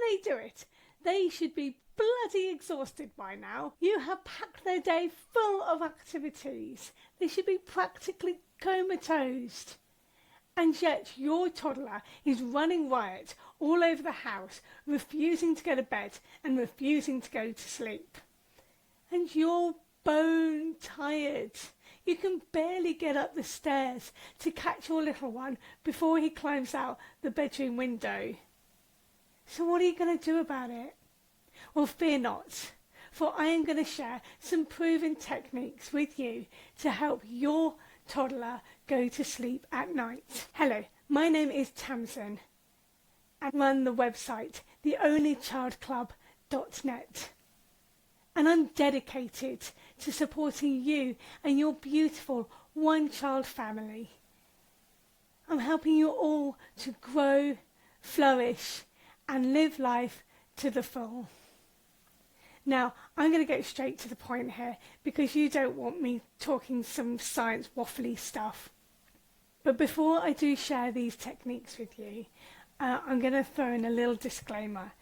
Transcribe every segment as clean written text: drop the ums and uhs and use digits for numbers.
they do it? They should be bloody exhausted by now. You have packed their day full of activities. They should be practically comatose. And yet your toddler is running riot all over the house, refusing to go to bed and refusing to go to sleep. And you're bone tired. You can barely get up the stairs to catch your little one before he climbs out the bedroom window. So what are you going to do about it? Well, fear not, for I am going to share some proven techniques with you to help your toddler go to sleep at night. Hello, my name is Tamsin and I run the website theonlychildclub.net. And I'm dedicated to supporting you and your beautiful one-child family. I'm helping you all to grow, flourish, and live life to the full. Now, I'm going to get straight to the point here because you don't want me talking some science waffly stuff. But before I do share these techniques with you, I'm going to throw in a little disclaimer.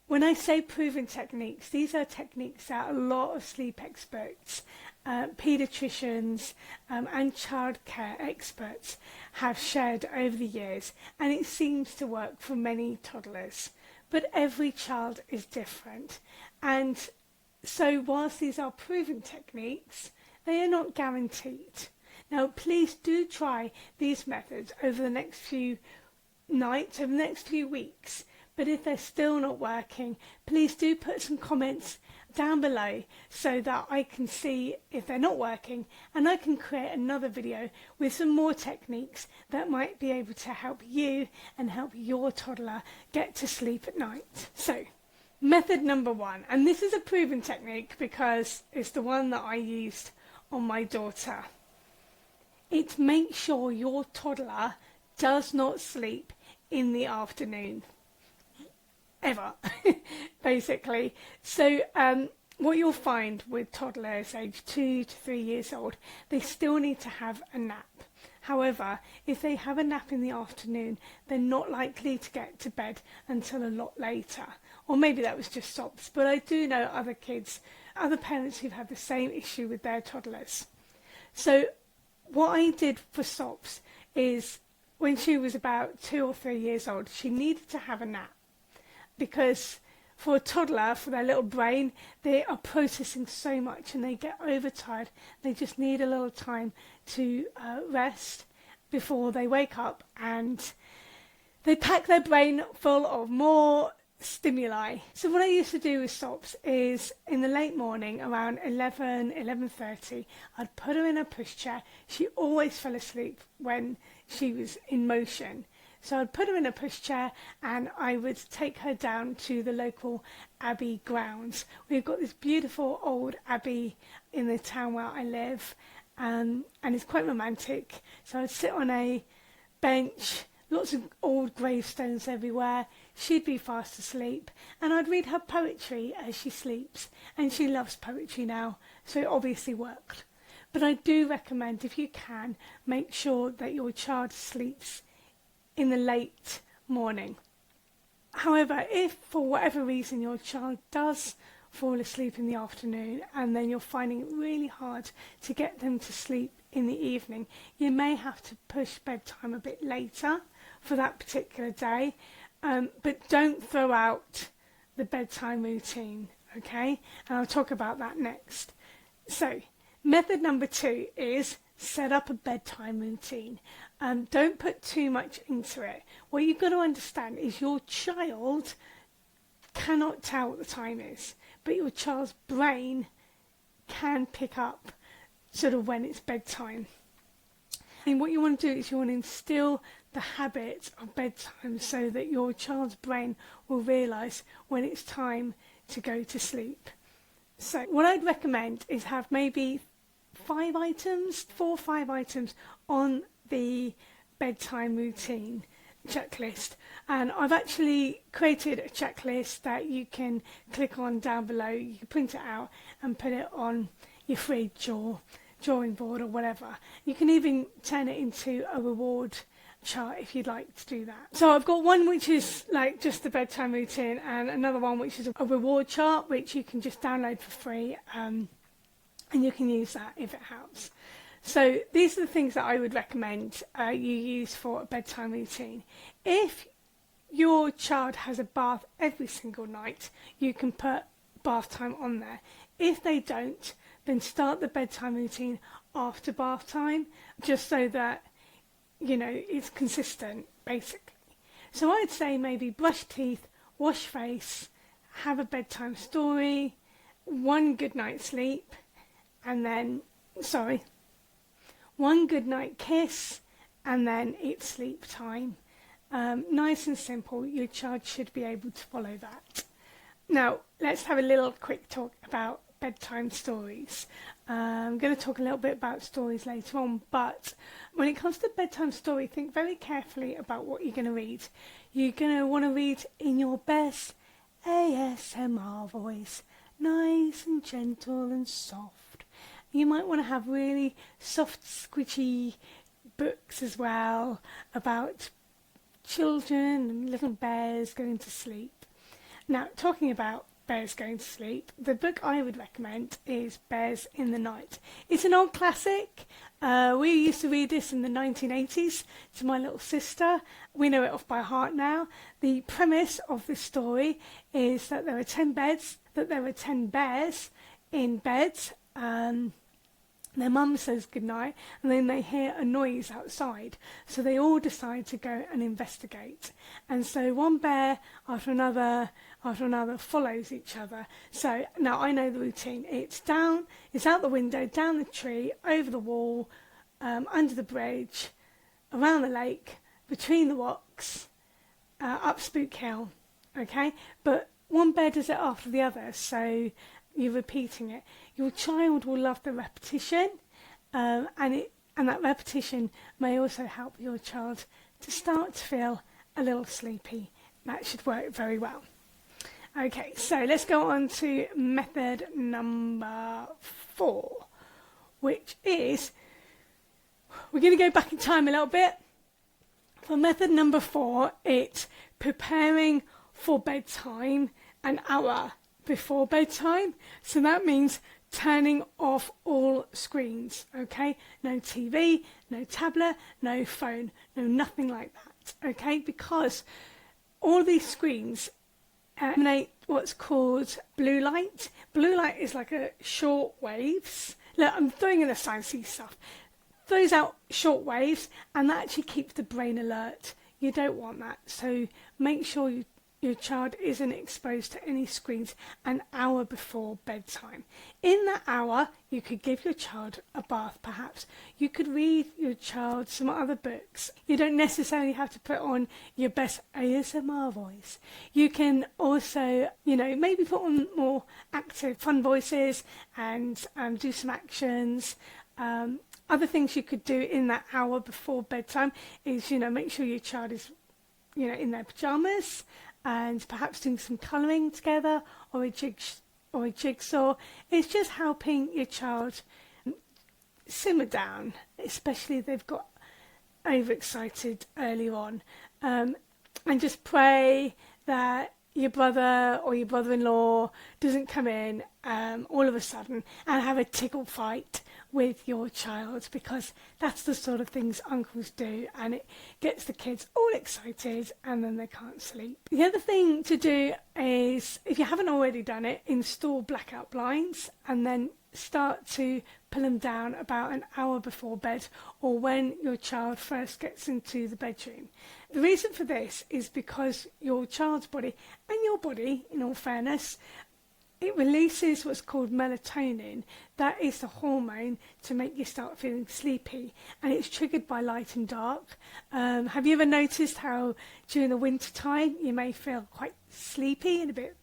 When I say proven techniques, these are techniques that a lot of sleep experts, paediatricians and childcare experts have shared over the years, and it seems to work for many toddlers. But every child is different, and so whilst these are proven techniques, they are not guaranteed. Now please do try these methods over the next few nights, over the next few weeks. But if they're still not working, please do put some comments down below so that I can see if they're not working, and I can create another video with some more techniques that might be able to help you and help your toddler get to sleep at night. So, method number 1, and this is a proven technique because it's the one that I used on my daughter. It's make sure your toddler does not sleep in the afternoon. Ever, basically. So what you'll find with toddlers aged 2 to 3 years old, they still need to have a nap. However, if they have a nap in the afternoon, they're not likely to get to bed until a lot later. Or maybe that was just SOPs, but I do know other kids, other parents who've had the same issue with their toddlers. So what I did for SOPs is when she was about 2 or 3 years old, she needed to have a nap. Because for a toddler, for their little brain, they are processing so much and they get overtired. They just need a little time to rest before they wake up, and they pack their brain full of more stimuli. So what I used to do with SOPs is in the late morning around 11:30, I'd put her in a pushchair. She always fell asleep when she was in motion. So I'd put her in a pushchair and I would take her down to the local abbey grounds. We've got this beautiful old abbey in the town where I live, and it's quite romantic. So I'd sit on a bench, lots of old gravestones everywhere. She'd be fast asleep and I'd read her poetry as she sleeps, and she loves poetry now, so it obviously worked. But I do recommend, if you can, make sure that your child sleeps in the late morning. However, if for whatever reason your child does fall asleep in the afternoon and then you're finding it really hard to get them to sleep in the evening, you may have to push bedtime a bit later for that particular day, but don't throw out the bedtime routine, okay? And I'll talk about that next. So, method number 2 is set up a bedtime routine. Don't put too much into it. What you've got to understand is your child cannot tell what the time is, but your child's brain can pick up sort of when it's bedtime. And what you want to do is you want to instill the habit of bedtime so that your child's brain will realise when it's time to go to sleep. So what I'd recommend is have maybe 4 or 5 items on the bedtime routine checklist, and I've actually created a checklist that you can click on down below. You can print it out and put it on your fridge or drawing board or whatever. You can even turn it into a reward chart if you'd like to do that. So I've got one which is like just the bedtime routine, and another one which is a reward chart which you can just download for free, and you can use that if it helps. So these are the things that I would recommend you use for a bedtime routine. If your child has a bath every single night, you can put bath time on there. If they don't, then start the bedtime routine after bath time, just so that, you know, it's consistent, basically. So I'd say maybe brush teeth, wash face, have a bedtime story, one good night's sleep, and then, one good night kiss, and then it's sleep time. Nice and simple. Your child should be able to follow that. Now, let's have a little quick talk about bedtime stories. I'm going to talk a little bit about stories later on, but when it comes to bedtime story, think very carefully about what you're going to read. You're going to want to read in your best ASMR voice, nice and gentle and soft. You might want to have really soft, squishy books as well about children and little bears going to sleep. Now, talking about bears going to sleep, the book I would recommend is Bears in the Night. It's an old classic. We used to read this in the 1980s to my little sister. We know it off by heart now. The premise of the story is that there are 10 beds, that there are 10 bears in beds. Their mum says goodnight, and then they hear a noise outside. So they all decide to go and investigate. And so one bear after another follows each other. So now I know the routine. It's out the window, down the tree, over the wall, under the bridge, around the lake, between the rocks, up Spook Hill. Okay? But one bear does it after the other, so you're repeating it. Your child will love the repetition, and that repetition may also help your child to start to feel a little sleepy. That should work very well. Okay, so let's go on to method number 4, which is, we're going to go back in time a little bit. For method number 4, it's preparing for bedtime an hour before bedtime. So that means turning off all screens, okay? No TV, no tablet, no phone, no nothing like that, okay? Because all these screens emanate what's called blue light. Blue light is like a short waves. Look, I'm throwing in the sciencey stuff. Throws out short waves, and that actually keeps the brain alert. You don't want that, so make sure your child isn't exposed to any screens an hour before bedtime. In that hour, you could give your child a bath perhaps. You could read your child some other books. You don't necessarily have to put on your best ASMR voice. You can also, maybe put on more active, fun voices and do some actions. Other things you could do in that hour before bedtime is, make sure your child is, in their pajamas, and perhaps doing some colouring together or a jigsaw. It's just helping your child simmer down, especially if they've got overexcited early on. And just pray that your brother or your brother-in-law doesn't come in all of a sudden and have a tickle fight with your child, because that's the sort of things uncles do, and it gets the kids all excited and then they can't sleep. The other thing to do is, if you haven't already done it, install blackout blinds and then start to pull them down about an hour before bed or when your child first gets into the bedroom. The reason for this is because your child's body, and your body in all fairness, it releases what's called melatonin. That is the hormone to make you start feeling sleepy, and it's triggered by light and dark. Have you ever noticed how during the winter time you may feel quite sleepy and a bit,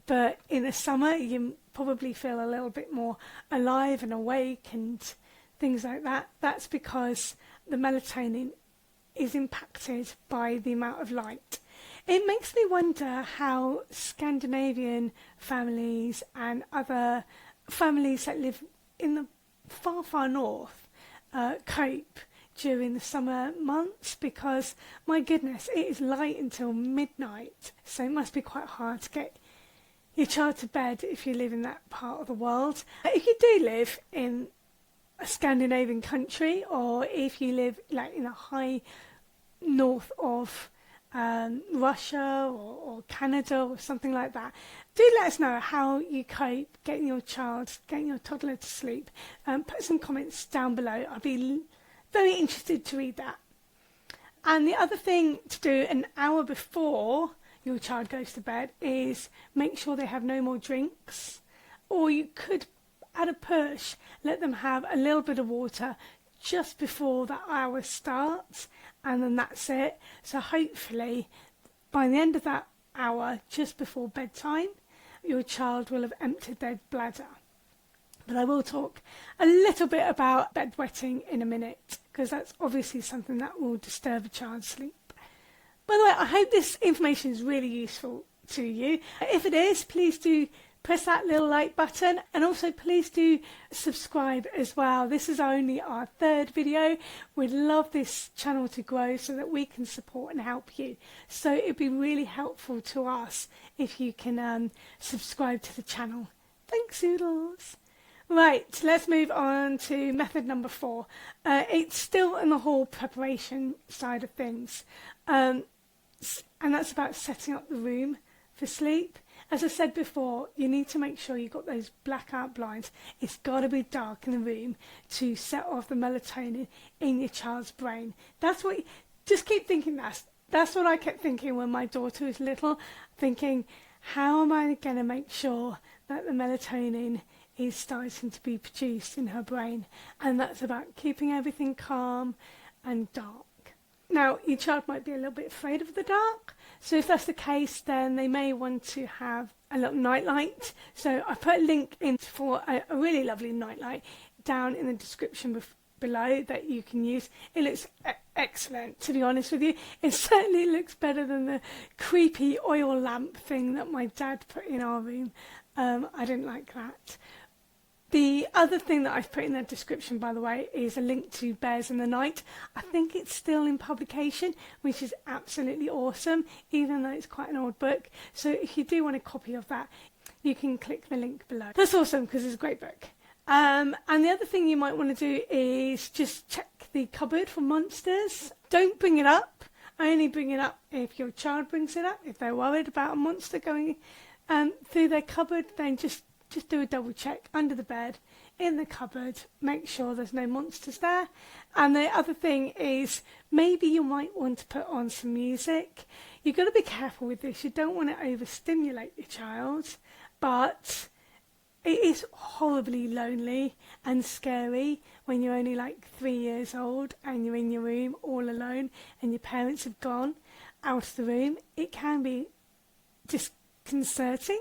but in the summer you probably feel a little bit more alive and awake and things like that? That's because the melatonin is impacted by the amount of light. It makes me wonder how Scandinavian families and other families that live in the far, far north cope during the summer months, because my goodness, it is light until midnight, so it must be quite hard to get your child to bed if you live in that part of the world. If you do live in a Scandinavian country, or if you live like in a high north of Russia or Canada or something like that, do let us know how you cope getting your toddler to sleep. Put some comments down below. I'd be very interested to read that. And the other thing to do an hour before your child goes to bed is make sure they have no more drinks, or you could, at a push, let them have a little bit of water just before that hour starts, and then that's it. So hopefully by the end of that hour, just before bedtime, your child will have emptied their bladder. But I will talk a little bit about bedwetting in a minute, because that's obviously something that will disturb a child's sleep. By the way, I hope this information is really useful to you. If it is, please do press that little like button, and also please do subscribe as well. This is only our 3rd video. We'd love this channel to grow so that we can support and help you. So it'd be really helpful to us if you can subscribe to the channel. Thanks, Oodles. Right, let's move on to method number 4. It's still in the whole preparation side of things. And that's about setting up the room for sleep. As I said before, you need to make sure you've got those blackout blinds. It's got to be dark in the room to set off the melatonin in your child's brain. Just keep thinking that's what I kept thinking when my daughter was little, thinking, how am I going to make sure that the melatonin is starting to be produced in her brain? And that's about keeping everything calm and dark. Now, your child might be a little bit afraid of the dark, so if that's the case, then they may want to have a little nightlight. So I put a link in for a really lovely nightlight down in the description below that you can use. It looks excellent, to be honest with you. It certainly looks better than the creepy oil lamp thing that my dad put in our room. I didn't like that. The other thing that I've put in the description, by the way, is a link to Bears in the Night. I think it's still in publication, which is absolutely awesome, even though it's quite an old book. So if you do want a copy of that, you can click the link below. That's awesome, because it's a great book. And the other thing you might want to do is just check the cupboard for monsters. Don't bring it up. Only bring it up if your child brings it up. If they're worried about a monster going through their cupboard, then just do a double check under the bed, in the cupboard, make sure there's no monsters there. And the other thing is, maybe you might want to put on some music. You've got to be careful with this. You don't want to overstimulate your child, but it is horribly lonely and scary when you're only like 3 years old and you're in your room all alone and your parents have gone out of the room. It can be disconcerting.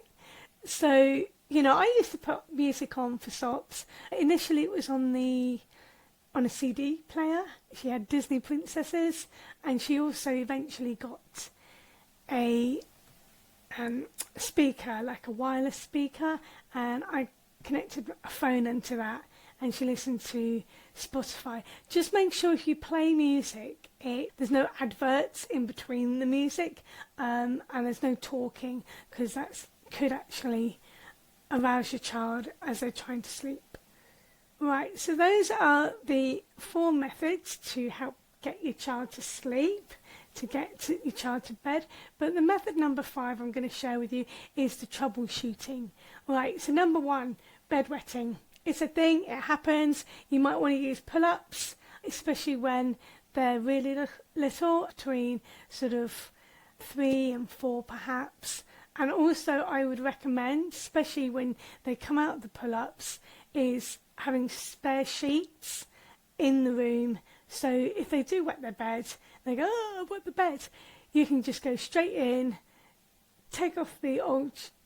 So, I used to put music on for Sops. Initially it was on a CD player. She had Disney princesses, and she also eventually got a speaker, like a wireless speaker, and I connected a phone into that, and she listened to Spotify. Just make sure if you play music, there's no adverts in between the music, and there's no talking, because that could actually arouse your child as they're trying to sleep. Right, so those are the 4 methods to help get your child to sleep, to get your child to bed. But the method number 5 I'm going to share with you is the troubleshooting. Right, so number 1, bedwetting. It's a thing, it happens. You might want to use pull-ups, especially when they're really little, between sort of 3 and 4 perhaps. And also I would recommend, especially when they come out of the pull-ups, is having spare sheets in the room. So if they do wet their bed, they go, oh, I've wet the bed. You can just go straight in, take off the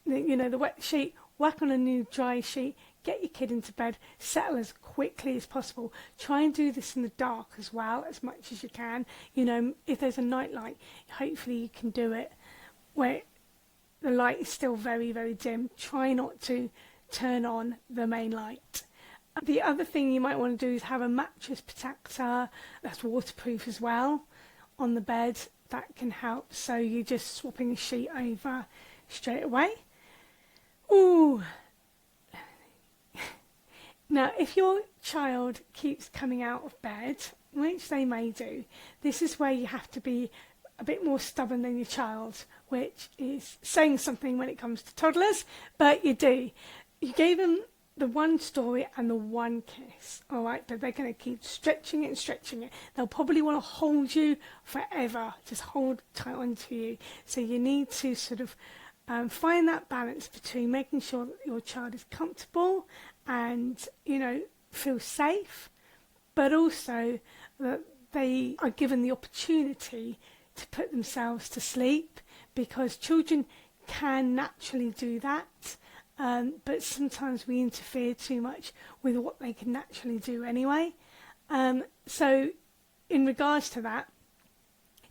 wet sheet, whack on a new dry sheet, get your kid into bed, settle as quickly as possible. Try and do this in the dark as well, as much as you can. If there's a night light, hopefully you can do it where the light is still very, very dim. Try not to turn on the main light. The other thing you might want to do is have a mattress protector that's waterproof as well on the bed. That can help, so you're just swapping a sheet over straight away. Ooh. Now, if your child keeps coming out of bed, which they may do, this is where you have to be a bit more stubborn than your child, which is saying something when it comes to toddlers, but you do. You gave them the one story and the one kiss, all right, but they're going to keep stretching it and stretching it. They'll probably want to hold you forever, just hold tight onto you. So you need to sort of find that balance between making sure that your child is comfortable and, you know, feel safe, but also that they are given the opportunity to put themselves to sleep, because children can naturally do that. But sometimes we interfere too much with what they can naturally do anyway. So in regards to that,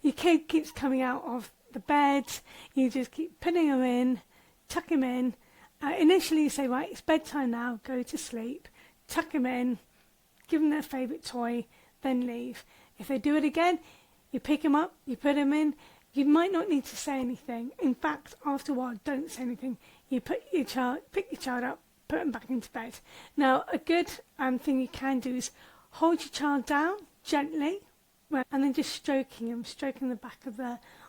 your kid keeps coming out of the bed, you just keep putting them in, tuck him in. Initially you say, right, it's bedtime now, go to sleep, tuck him in, give them their favourite toy, then leave. If they do it again, you pick him up, you put him in. You might not need to say anything. In fact, after a while, don't say anything. You pick your child up, put them back into bed. Now, a good thing you can do is hold your child down gently, and then just stroking them, stroking the back of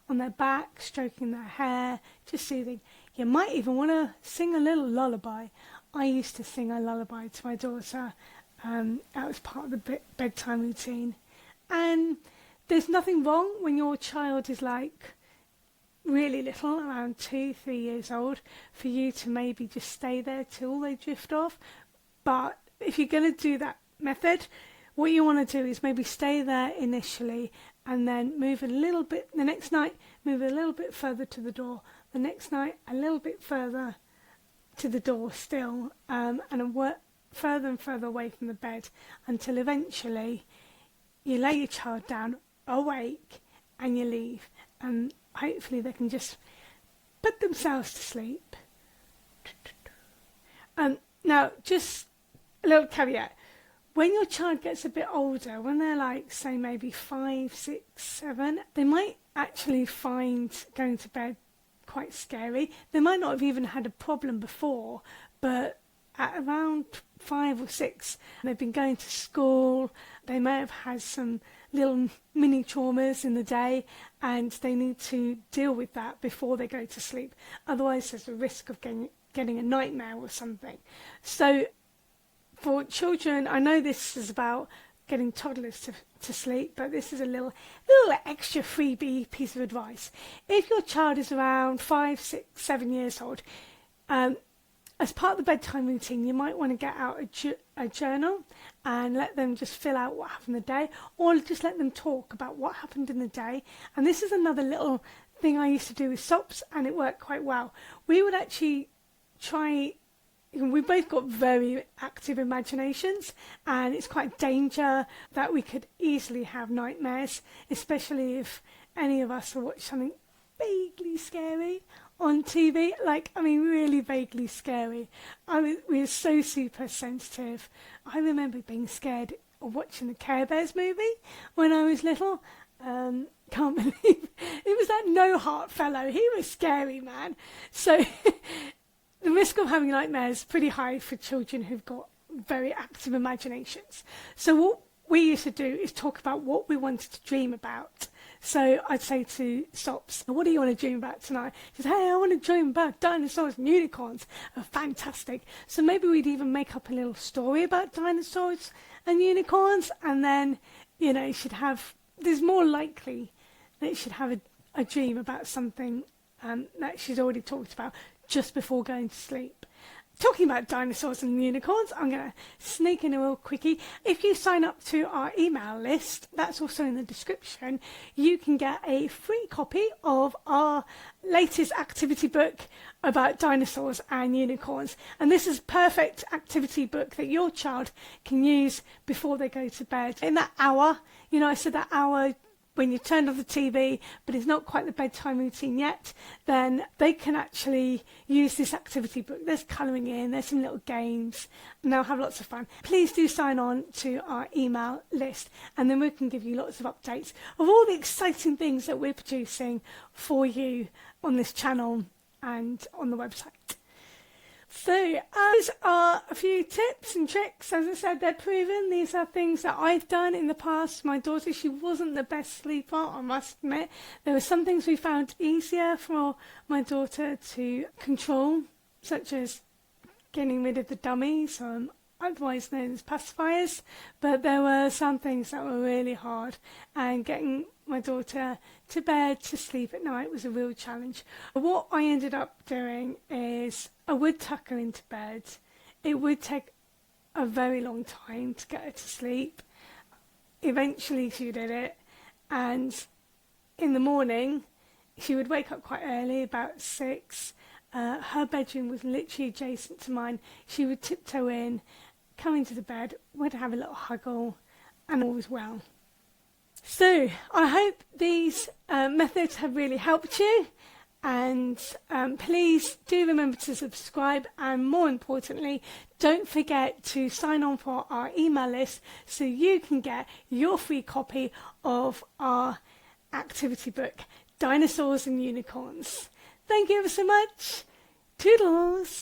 on their back, stroking their hair, just soothing. You might even want to sing a little lullaby. I used to sing a lullaby to my daughter. That was part of the bedtime routine. And there's nothing wrong when your child is like really little, around 2-3 years old, for you to maybe just stay there till they drift off. But if you're going to do that method, what you want to do is maybe stay there initially and then move a little bit. The next night, move a little bit further to the door. The next night, a little bit further to the door still, and work further and further away from the bed until eventually you lay your child down awake and you leave, and hopefully they can just put themselves to sleep. Now, just a little caveat. When your child gets a bit older, when they're like, say, maybe 5, 6, 7, they might actually find going to bed quite scary. They might not have even had a problem before, but at around 5 or 6, they've been going to school, they may have had some little mini traumas in the day, and they need to deal with that before they go to sleep. Otherwise, there's a risk of getting a nightmare or something. So for children, I know this is about getting toddlers to sleep, but this is a little extra freebie piece of advice. If your child is around 5, 6, 7 years old, as part of the bedtime routine, you might want to get out a journal and let them just fill out what happened in the day, or just let them talk about what happened in the day. And this is another little thing I used to do with SOPs, and it worked quite well. We would actually try. We both got very active imaginations, and it's quite danger that we could easily have nightmares, especially if any of us watch something vaguely scary on TV, really vaguely scary. We were so super sensitive. I remember being scared of watching the Care Bears movie when I was little. Can't believe it was that No Heart fellow. He was scary, man. So the risk of having nightmares is pretty high for children who've got very active imaginations. So what we used to do is talk about what we wanted to dream about. So I'd say to Sops, what do you want to dream about tonight? She said, hey, I want to dream about dinosaurs and unicorns. Oh, fantastic. So maybe we'd even make up a little story about dinosaurs and unicorns, and then, there's more likely that she'd have a dream about something that she's already talked about just before going to sleep. Talking about dinosaurs and unicorns, I'm going to sneak in a real quickie. If you sign up to our email list, that's also in the description, you can get a free copy of our latest activity book about dinosaurs and unicorns. And this is a perfect activity book that your child can use before they go to bed. In that hour, I said that hour when you've turned off the TV, but it's not quite the bedtime routine yet, then they can actually use this activity book. There's colouring in, there's some little games, and they'll have lots of fun. Please do sign on to our email list, and then we can give you lots of updates of all the exciting things that we're producing for you on this channel and on the website. So these are a few tips and tricks. As I said, they're proven. These are things that I've done in the past. My daughter, she wasn't the best sleeper, I must admit. There were some things we found easier for my daughter to control, such as getting rid of the dummies, otherwise known as pacifiers, but there were some things that were really hard, and getting my daughter to bed to sleep at night was a real challenge. What I ended up doing is I would tuck her into bed. It would take a very long time to get her to sleep. Eventually she did it, and in the morning she would wake up quite early, about 6. Her bedroom was literally adjacent to mine. She would tiptoe in, come into the bed, we'd have a little huggle, and all was well. So I hope these methods have really helped you, and please do remember to subscribe, and more importantly, don't forget to sign on for our email list so you can get your free copy of our activity book, Dinosaurs and Unicorns. Thank you ever so much. Toodles!